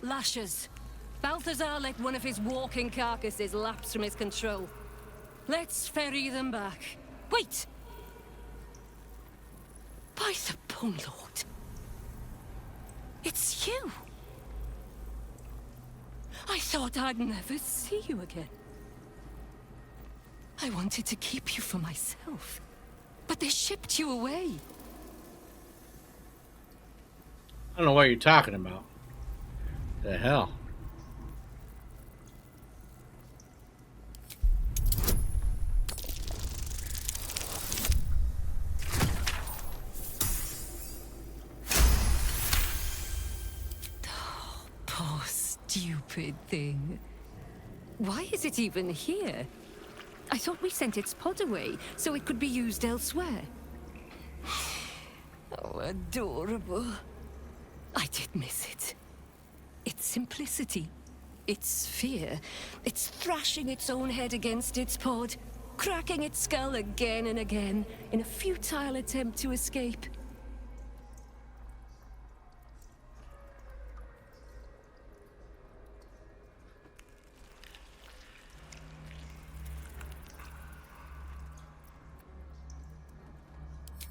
Lashes. Balthazar let one of his walking carcasses lapse from his control. Let's ferry them back. Wait! By the Bone Lord. It's you! I thought I'd never see you again. I wanted to keep you for myself, but they shipped you away. I don't know what you're talking about. The hell? Oh, poor stupid thing. Why is it even here? I thought we sent its pod away, so it could be used elsewhere. Oh, adorable. I did miss it. Its simplicity, its fear, its thrashing its own head against its pod, cracking its skull again and again in a futile attempt to escape.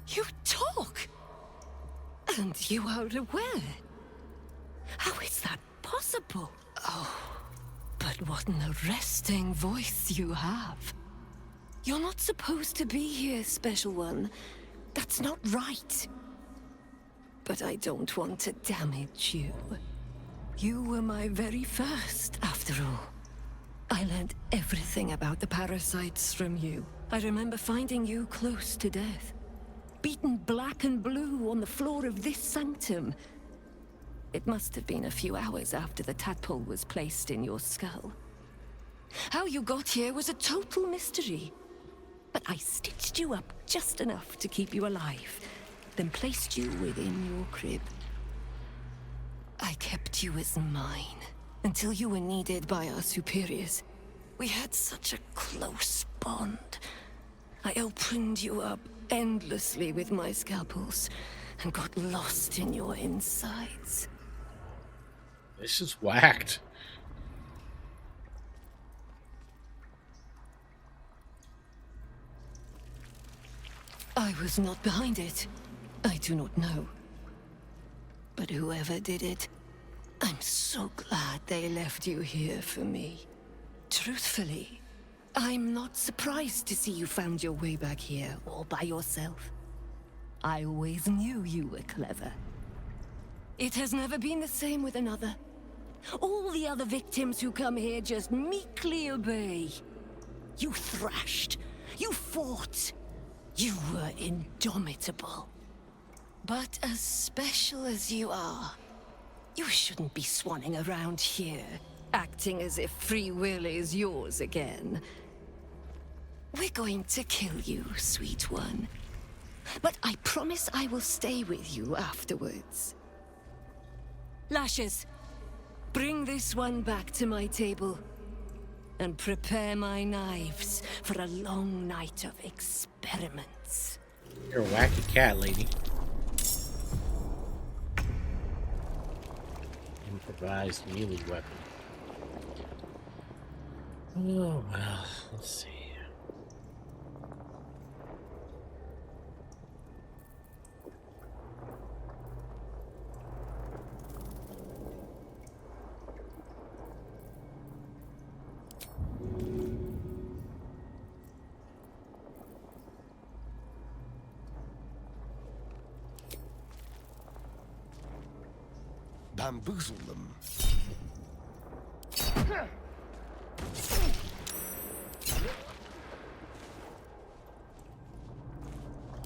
You talk! And you are aware. How is that possible? Oh, but what an arresting voice you have. You're not supposed to be here, Special One. That's not right. But I don't want to damage you. You were my very first, after all. I learned everything about the parasites from you. I remember finding you close to death. Beaten black and blue on the floor of this sanctum. It must have been a few hours after the tadpole was placed in your skull. How you got here was a total mystery. But I stitched you up just enough to keep you alive, then placed you within your crib. I kept you as mine, until you were needed by our superiors. We had such a close bond. I opened you up endlessly with my scalpels, and got lost in your insides. This is whacked. I was not behind it. I do not know. But whoever did it, I'm so glad they left you here for me. Truthfully, I'm not surprised to see you found your way back here all by yourself. I always knew you were clever. It has never been the same with another. All the other victims who come here just meekly obey. You thrashed. You fought. You were indomitable. But as special as you are, you shouldn't be swanning around here, acting as if free will is yours again. We're going to kill you, sweet one. But I promise I will stay with you afterwards. Lashes, bring this one back to my table. And prepare my knives for a long night of experiments. You're a wacky cat, lady. Improvised melee weapon. Oh, well, let's see. Bamboozle them.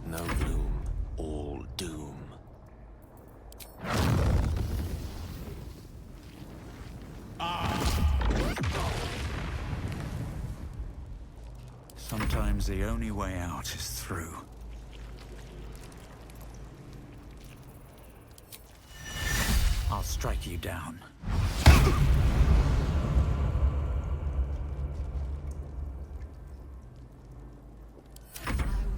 No gloom, all doom. Sometimes the only way out is through. I'll strike you down. I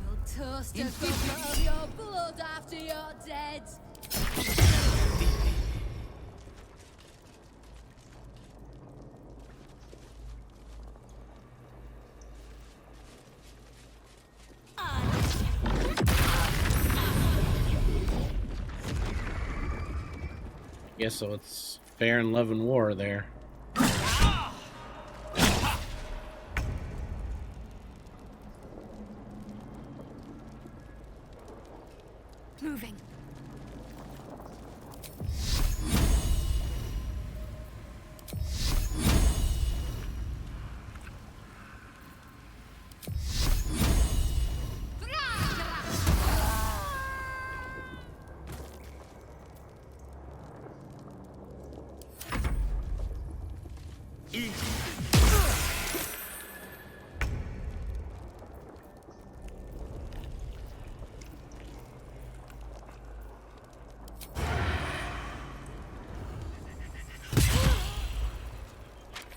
will toast a drop of your blood after you're dead. so it's fair and love and war there. Moving.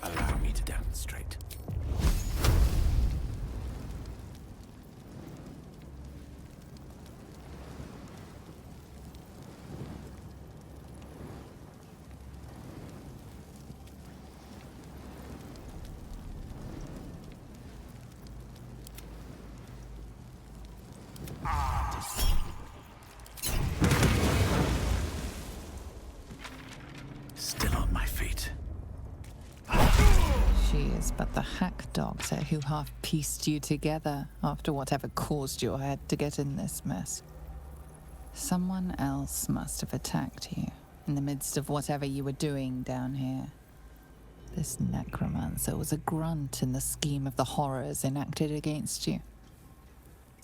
Allow me to demonstrate. Still on my feet. She is but the hack doctor who half pieced you together after whatever caused your head to get in this mess. Someone else must have attacked you in the midst of whatever you were doing down here. This necromancer was a grunt in the scheme of the horrors enacted against you.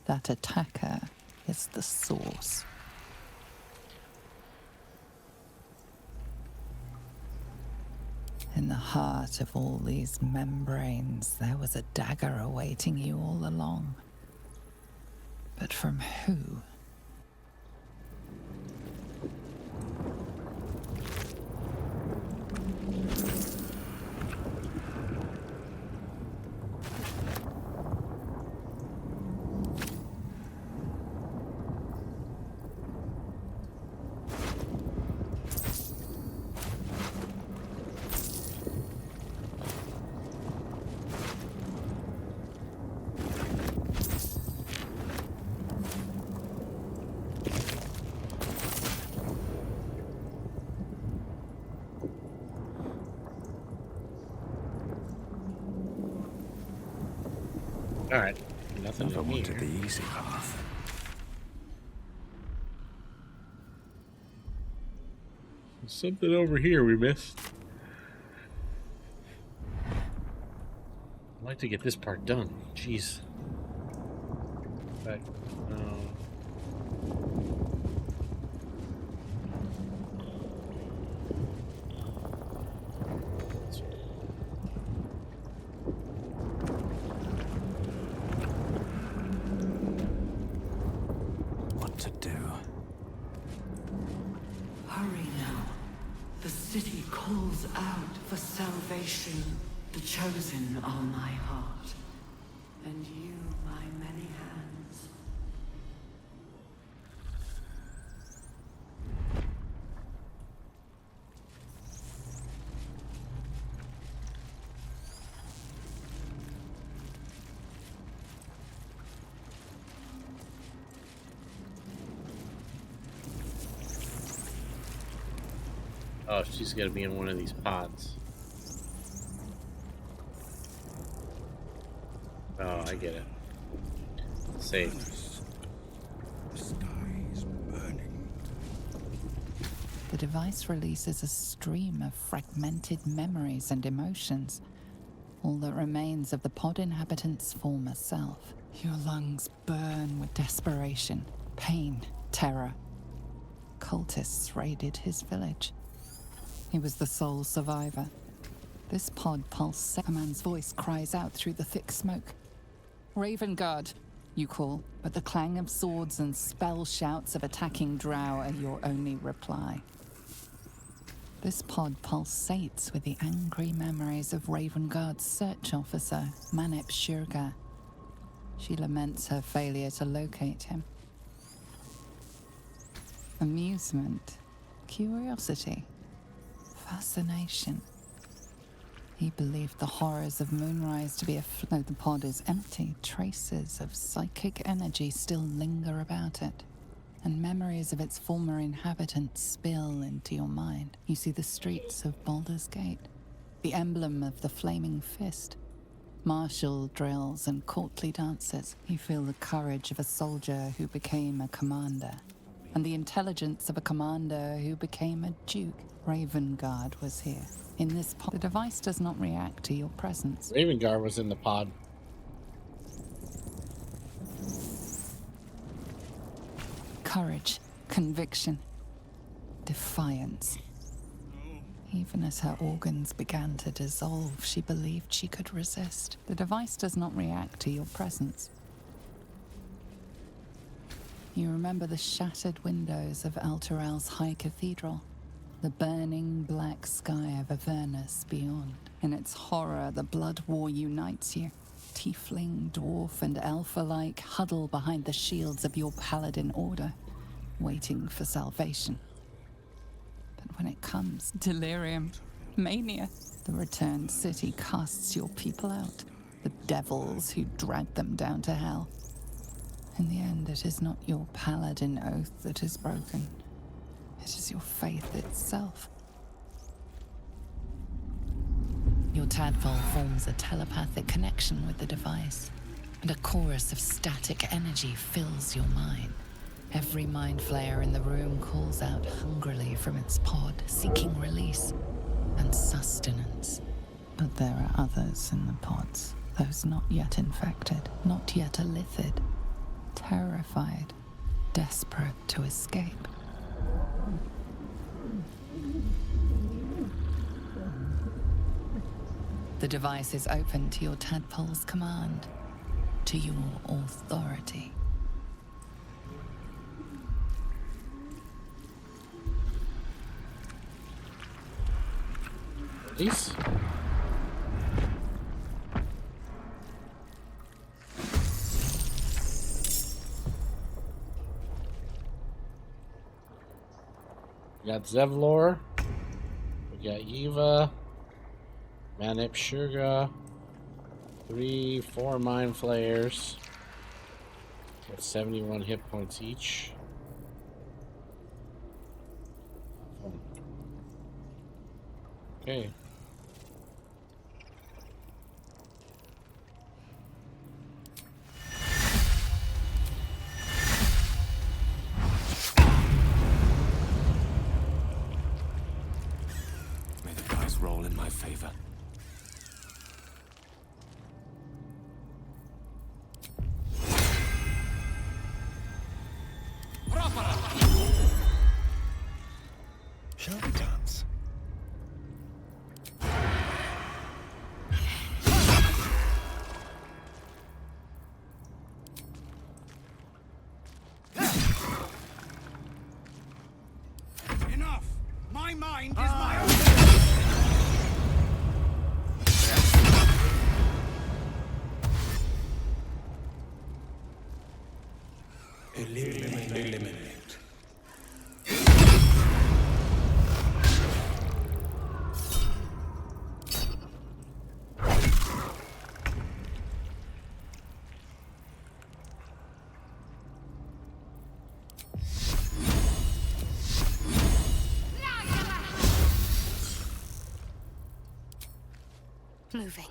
That attacker is the source. In the heart of all these membranes, there was a dagger awaiting you all along. But from who? Alright, nothing Never in wanted here. the easy path. There's something over here we missed. I'd like to get this part done. Jeez. Back. No. What to do? Hurry now. The city calls out for salvation. The chosen are my heart, and you my many hands. Oh, she's gonna be in one of these pods. Oh, I get it. Safe. The sky is burning. The device releases a stream of fragmented memories and emotions, all that remains of the pod inhabitant's former self. Your lungs burn with desperation, pain, terror. Cultists raided his village. He was the sole survivor. This pod pulse, a man's voice cries out through the thick smoke. Raven Guard, you call, but the clang of swords and spell shouts of attacking drow are your only reply. This pod pulsates with the angry memories of Raven Guard's search officer, Manep Shurga. She laments her failure to locate him. Amusement, curiosity, fascination. He believed the horrors of Moonrise to be though the pod is empty, traces of psychic energy still linger about it. and memories of its former inhabitants spill into your mind. You see the streets of Baldur's Gate, the emblem of the flaming fist, martial drills and courtly dances. You feel the courage of a soldier who became a commander, and the intelligence of a commander who became a duke. Ravengard was here. In this pod, the device does not react to your presence. Ravengard was in the pod. Courage, conviction, defiance. Even as her organs began to dissolve, she believed she could resist. The device does not react to your presence. You remember the shattered windows of Alteral's High Cathedral, the burning black sky of Avernus beyond. In its horror, the blood war unites you. Tiefling, dwarf, and elf alike huddle behind the shields of your paladin order, waiting for salvation. But when it comes, delirium, mania, the returned city casts your people out, the devils who drag them down to hell. In the end, it is not your paladin oath that is broken. It is your faith itself. Your tadpole forms a telepathic connection with the device, and a chorus of static energy fills your mind. Every Mind Flayer in the room calls out hungrily from its pod, seeking release and sustenance. But there are others in the pods, those not yet infected, not yet elithid, terrified, desperate to escape. The device is open to your tadpole's command, to your authority. Release. We got Zevlor. We got Eva. Manip Sugar. 4 Mind Flayers. With 71 hit points each. Okay. May the dice roll in my favor. Shall we dance? Enough! My mind is my own. Eliminate. Moving.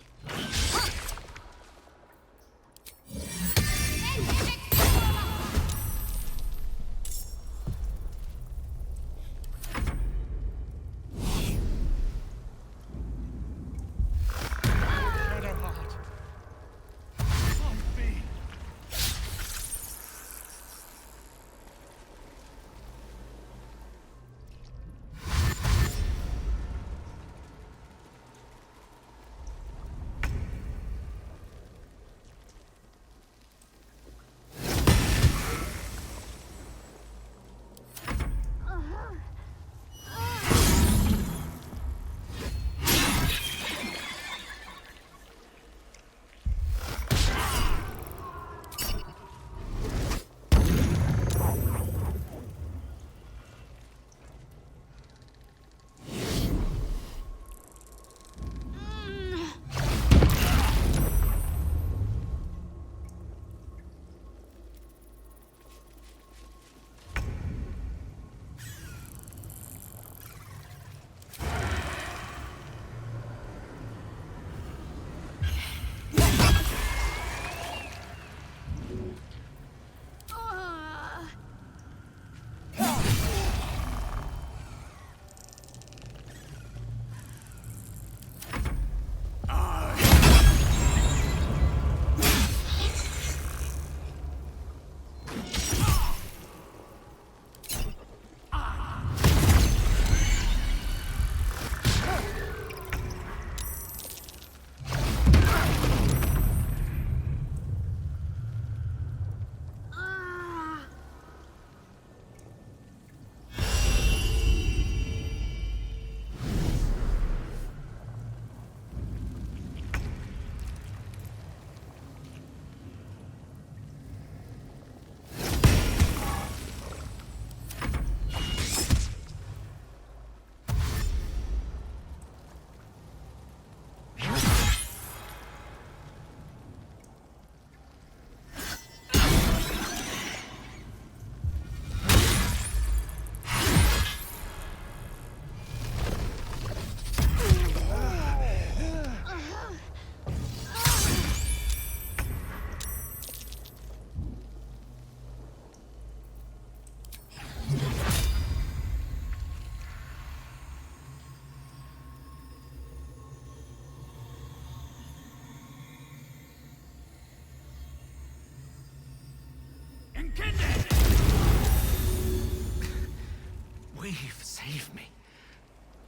We've saved me.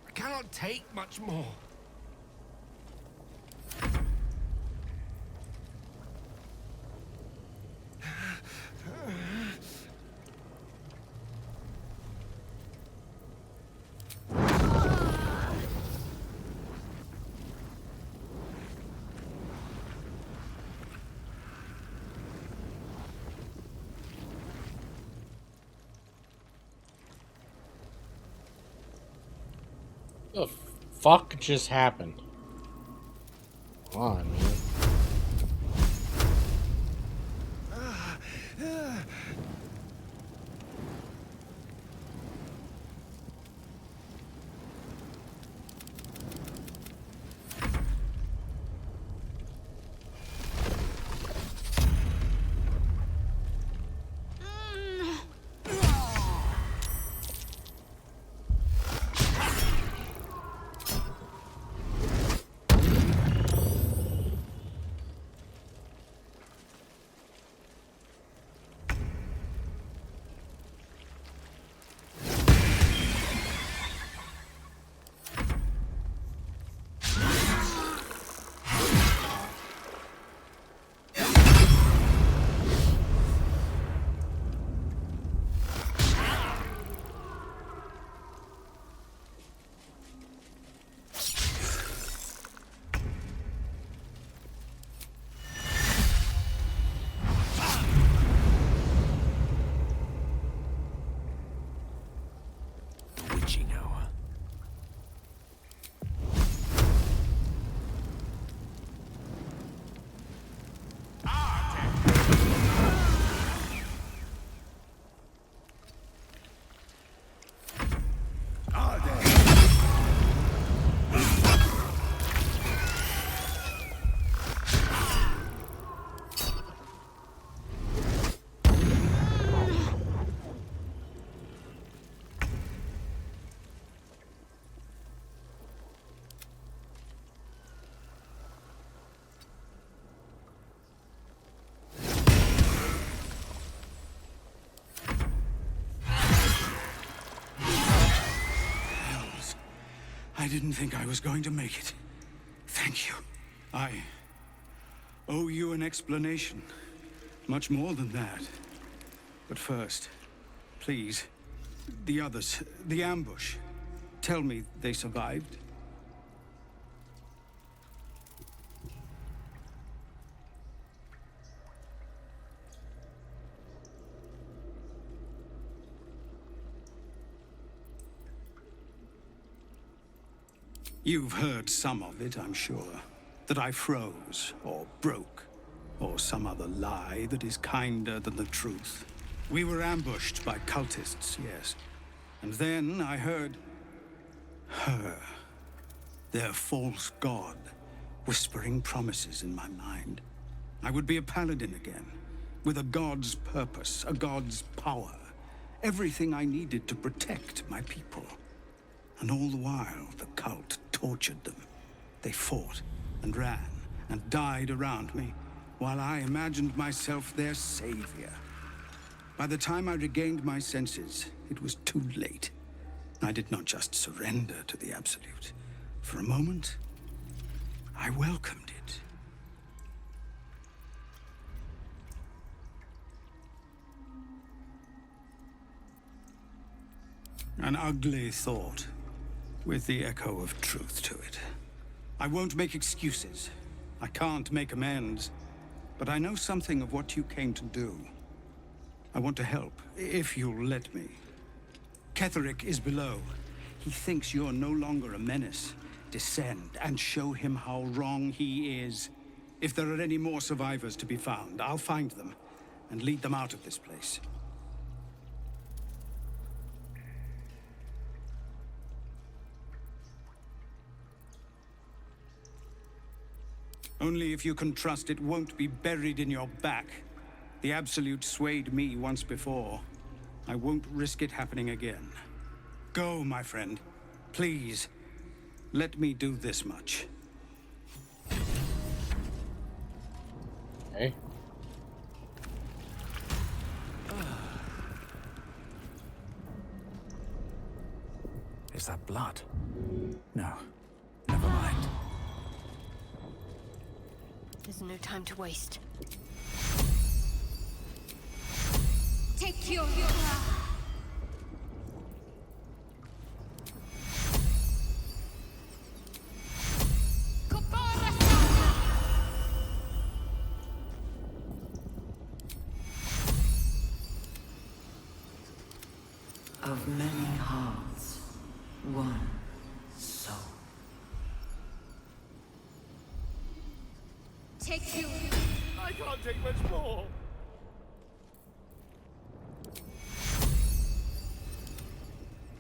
I cannot take much more. The fuck just happened? Come on, man. I didn't think I was going to make it. Thank you. I owe you an explanation. Much more than that. But first, please, the others, the ambush. Tell me they survived? You've heard some of it, I'm sure. That I froze, or broke, or some other lie that is kinder than the truth. We were ambushed by cultists, yes. And then I heard her, their false god, whispering promises in my mind. I would be a paladin again, with a god's purpose, a god's power. Everything I needed to protect my people. And all the while, the cult tortured them. They fought and ran and died around me, while I imagined myself their savior. By the time I regained my senses, it was too late. I did not just surrender to the Absolute. For a moment, I welcomed it. An ugly thought, with the echo of truth to it. I won't make excuses. I can't make amends. But I know something of what you came to do. I want to help, if you'll let me. Kethric is below. He thinks you're no longer a menace. Descend and show him how wrong he is. If there are any more survivors to be found, I'll find them and lead them out of this place. Only if you can trust it won't be buried in your back. The Absolute swayed me once before. I won't risk it happening again. Go, my friend. Please, let me do this much. Okay. Is that blood? No. Never mind. There's no time to waste. Take your Of many hearts, one soul. take you. I can't take much more.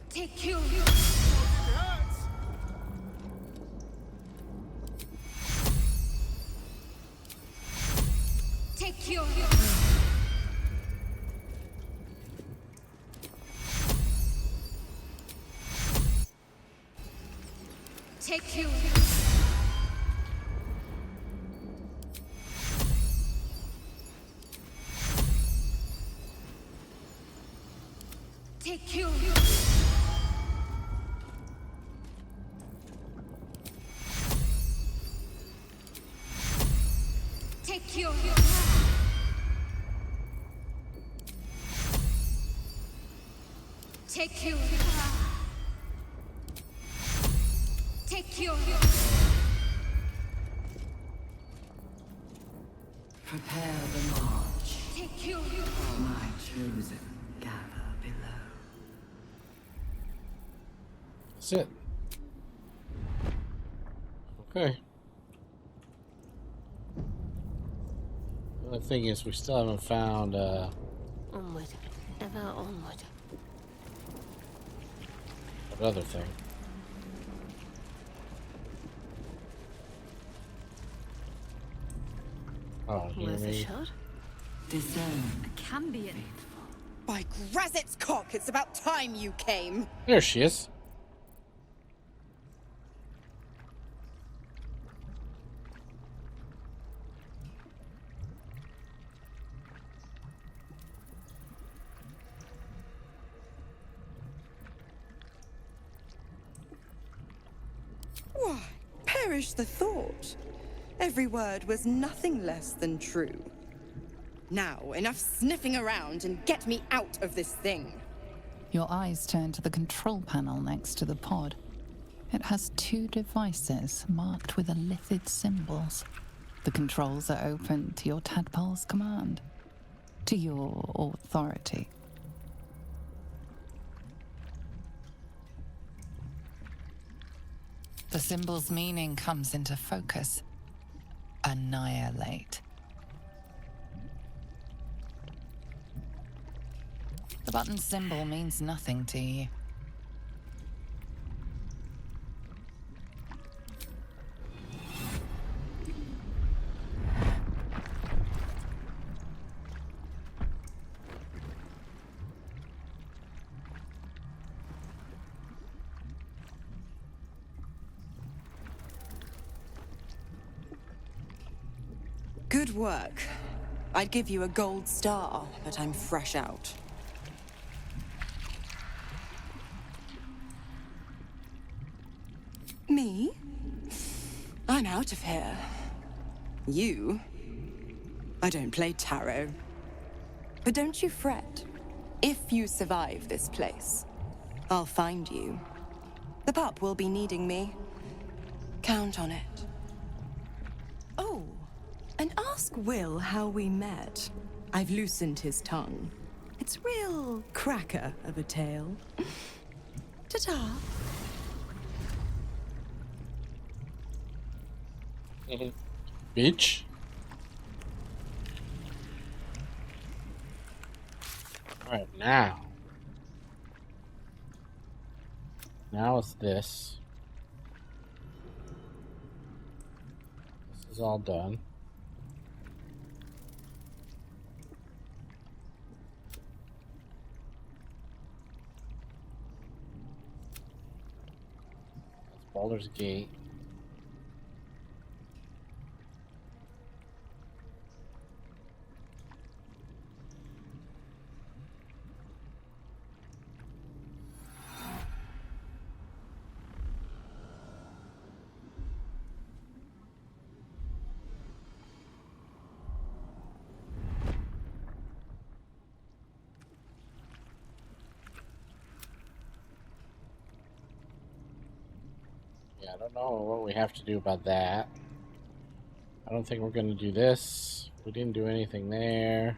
Take you. It hurts. Take you. Take you. Take you. Take you. Take you. Take you. Prepare the march. Take you. My chosen gather below. That's it. Okay. The only thing is we still haven't found Onward. Ever onward. that other thing. Oh, you hear Worth a me? shot? Discern. Can be it. By Grazit's cock, it's about time you came. There she is. Why, perish the thought. Every word was nothing less than true. Now, enough sniffing around and get me out of this thing. Your eyes turn to the control panel next to the pod. It has two devices marked with elithid symbols. The controls are open to your tadpole's command, to your authority. The symbol's meaning comes into focus. Annihilate. The button symbol means nothing to you. Good work. I'd give you a gold star, but I'm fresh out. Me? I'm out of here. You? I don't play tarot. But don't you fret. If you survive this place, I'll find you. The pup will be needing me. Count on it. Oh, and ask Will how we met. I've loosened his tongue. It's real cracker of a tale. Ta-ta. Bitch. Alright, now. Now it's this. This is all done. That's Baldur's Gate. Yeah, I don't know what we have to do about that. I don't think we're going to do this. We didn't do anything there.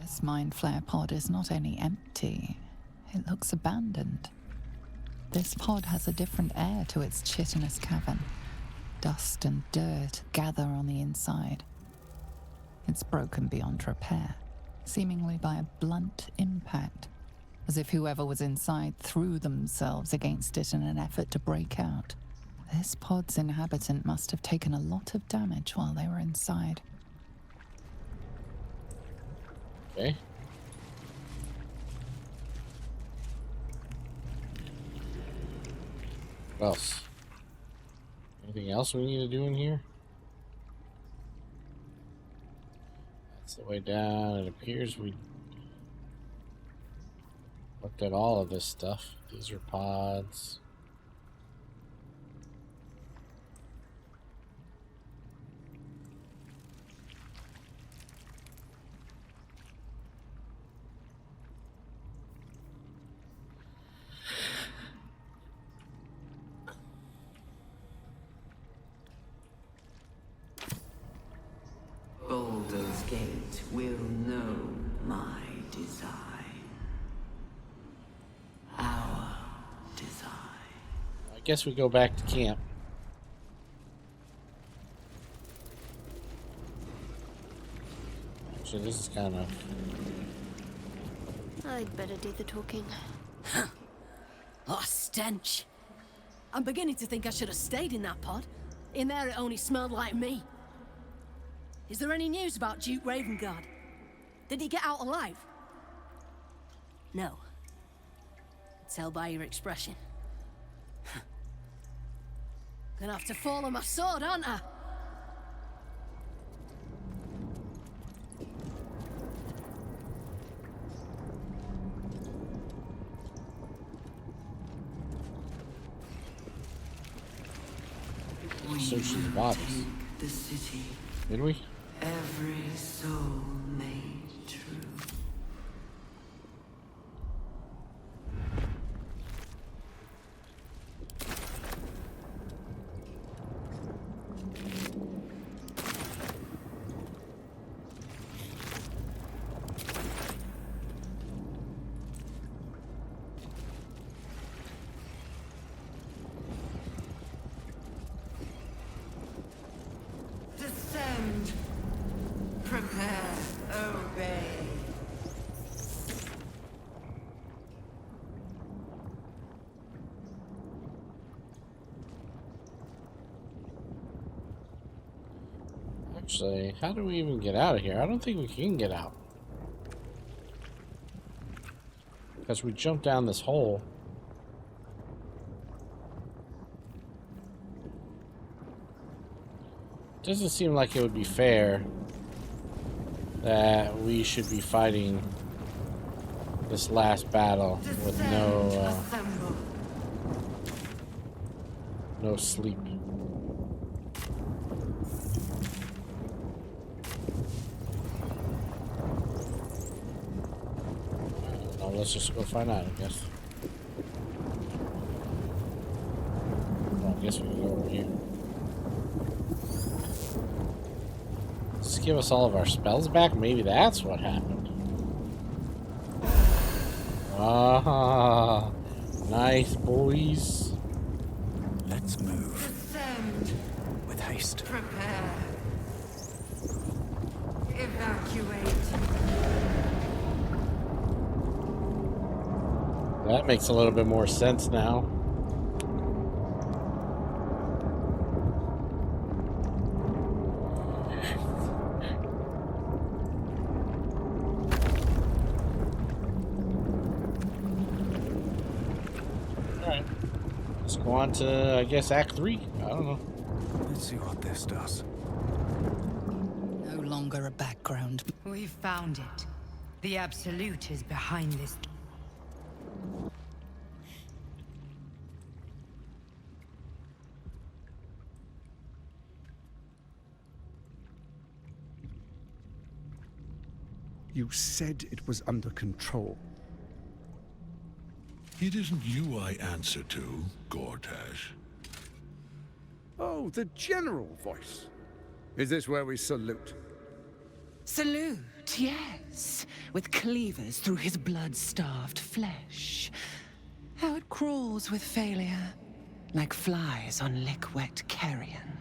This Mind Flayer pod is not only empty, it looks abandoned. This pod has a different air to its chitinous cavern. Dust and dirt gather on the inside. It's broken beyond repair, seemingly by a blunt impact, as if whoever was inside threw themselves against it in an effort to break out. This pod's inhabitant must have taken a lot of damage while they were inside. Okay. What else? Anything else we need to do in here? That's the way down. It appears we looked at all of this stuff. These are pods. Baldur's Gate will know my design. Our design. I guess we go back to camp. Actually, this is kind of... I'd better do the talking. Oh, stench. I'm beginning to think I should have stayed in that pod. In there it only smelled like me. Is there any news about Duke Ravengard? Did he get out alive? No. Tell by your expression. Gonna have to fall on my sword, aren't I? Search the bodies. Take the city. Did we? Every soul made true. Descend. Prepare. Obey. Actually, how do we even get out of here? I don't think we can get out. Because we jumped down this hole. Doesn't seem like it would be fair that we should be fighting this last battle with no sleep. Now let's just go find out, I guess. Well, I guess we can go over here. Just give us all of our spells back? Maybe that's what happened. Ah, nice, boys. Let's move. Descend. With haste. Prepare. Evacuate. That makes a little bit more sense now. Go on to, I guess, Act 3? I don't know. Let's see what this does. No longer a background. We've found it. The Absolute is behind this. You said it was under control. It isn't you I answer to, Gortash. Oh, the general voice. Is this where we salute? Salute, yes. With cleavers through his blood-starved flesh. How it crawls with failure, like flies on lick-wet carrion.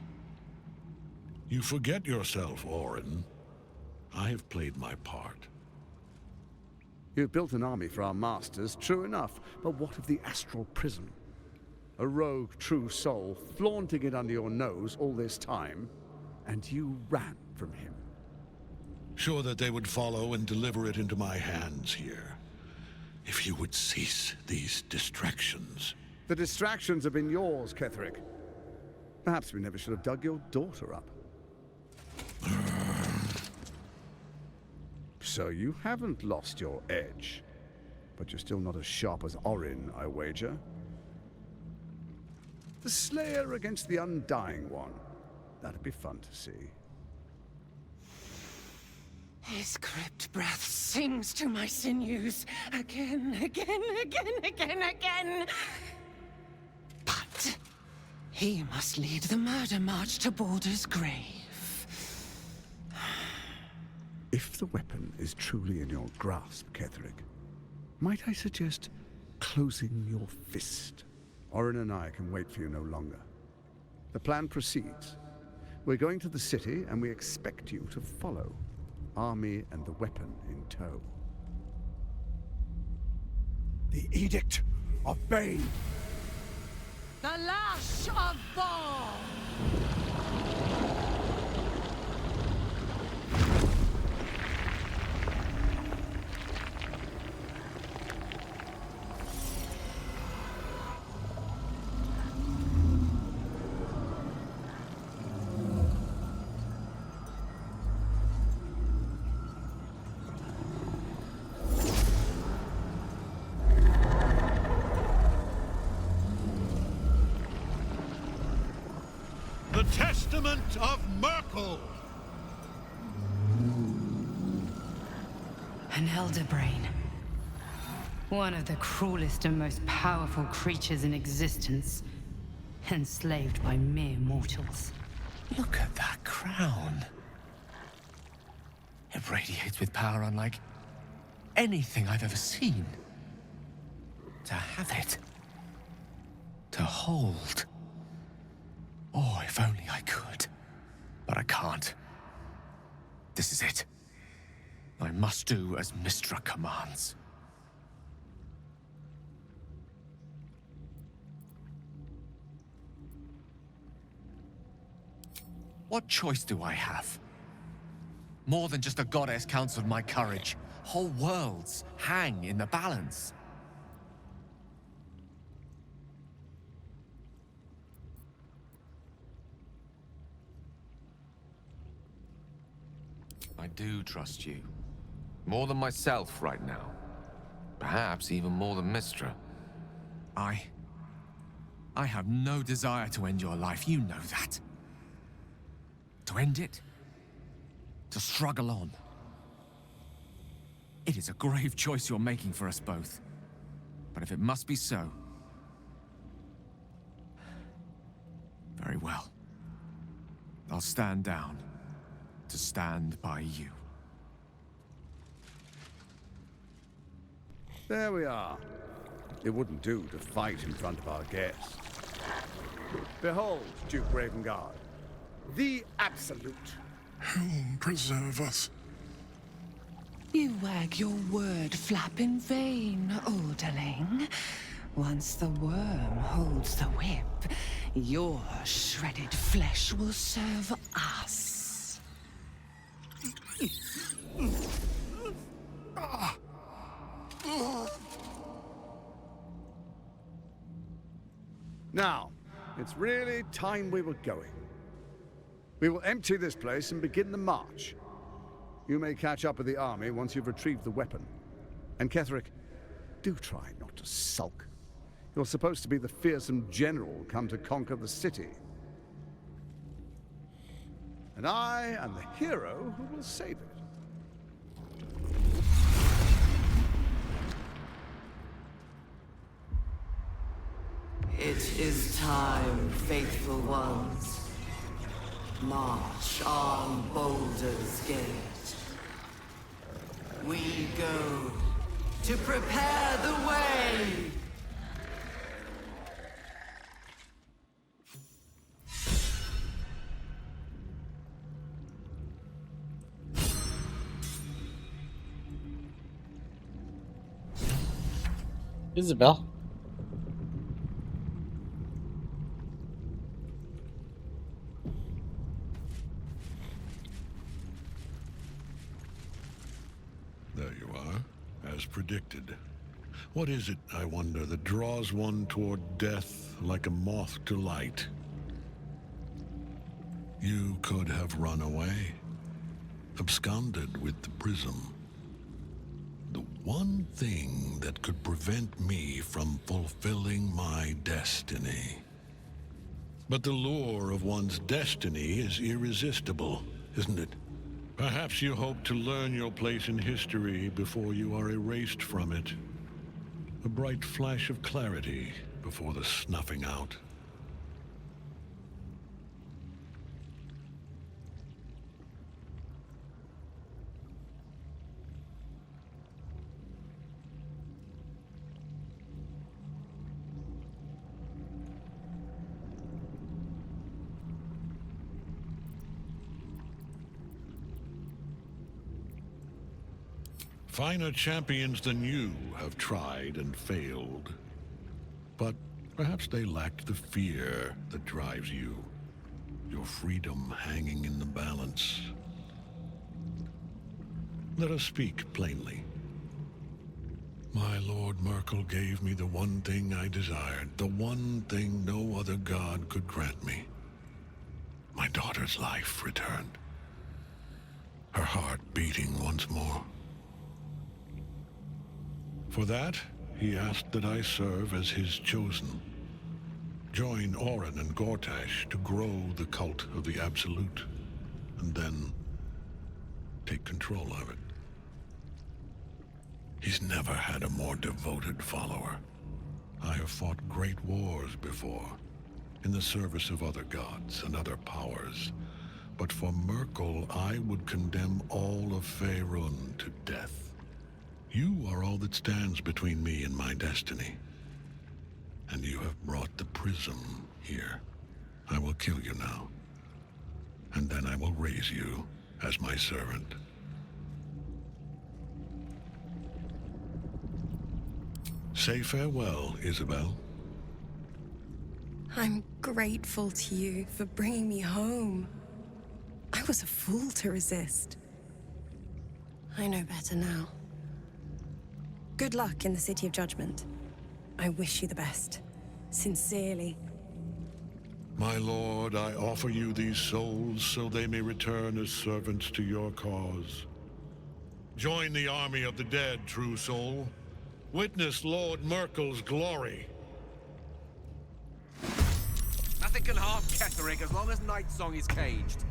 You forget yourself, Orin. I have played my part. You've built an army for our masters, true enough. But what of the astral prism? A rogue true soul flaunting it under your nose all this time, and you ran from him. Sure that they would follow and deliver it into my hands here. If you would cease these distractions. The distractions have been yours, Kethric. Perhaps we never should have dug your daughter up. So you haven't lost your edge. But you're still not as sharp as Orin, I wager. The Slayer against the Undying One. That'd be fun to see. His crypt breath sings to my sinews. Again. But he must lead the murder march to Baldur's grave. If the weapon is truly in your grasp, Kethric, might I suggest closing your fist? Orin and I can wait for you no longer. The plan proceeds. We're going to the city, and we expect you to follow. Army and the weapon in tow. The Edict of Bane. The Lash of Thor! The Testament of Merkel! An elder brain. One of the cruelest and most powerful creatures in existence. Enslaved by mere mortals. Look at that crown. It radiates with power unlike anything I've ever seen. To have it. To hold. Oh, if only I could. But I can't. This is it. I must do as Mystra commands. What choice do I have? More than just a goddess counseled my courage. Whole worlds hang in the balance. I do trust you. More than myself right now. Perhaps even more than Mystra. I have no desire to end your life, you know that. To end it? To struggle on. It is a grave choice you're making for us both. But if it must be so... very well. I'll stand down. To stand by you. There we are. It wouldn't do to fight in front of our guests. Behold, Duke Ravengard, the Absolute. Whom preserve us? You wag your word flap in vain, Alderling. Once the worm holds the whip, your shredded flesh will serve us. Now, it's really time we were going. We will empty this place and begin the march. You may catch up with the army once you've retrieved the weapon. And Kethric, do try not to sulk. You're supposed to be the fearsome general come to conquer the city. And I am the hero who will save it. It is time, faithful ones. March on Baldur's Gate. We go to prepare the way! Isabel. There you are, as predicted. What is it, I wonder, that draws one toward death like a moth to light? You could have run away, absconded with the prism. The one thing that could prevent me from fulfilling my destiny. But the lure of one's destiny is irresistible, isn't it? Perhaps you hope to learn your place in history before you are erased from it. A bright flash of clarity before the snuffing out. Finer champions than you have tried and failed. But perhaps they lacked the fear that drives you. Your freedom hanging in the balance. Let us speak plainly. My Lord Merkel gave me the one thing I desired, the one thing no other god could grant me. My daughter's life returned. Her heart beating once more. For that, he asked that I serve as his chosen. Join Orin and Gortash to grow the cult of the Absolute, and then take control of it. He's never had a more devoted follower. I have fought great wars before, in the service of other gods and other powers. But for Merkel, I would condemn all of Faerun to death. You are all that stands between me and my destiny. And you have brought the prism here. I will kill you now. And then I will raise you as my servant. Say farewell, Isabel. I'm grateful to you for bringing me home. I was a fool to resist. I know better now. Good luck in the City of Judgment. I wish you the best. Sincerely. My lord, I offer you these souls so they may return as servants to your cause. Join the army of the dead, true soul. Witness Lord Merkel's glory. Nothing can harm Kethric as long as Nightsong is caged.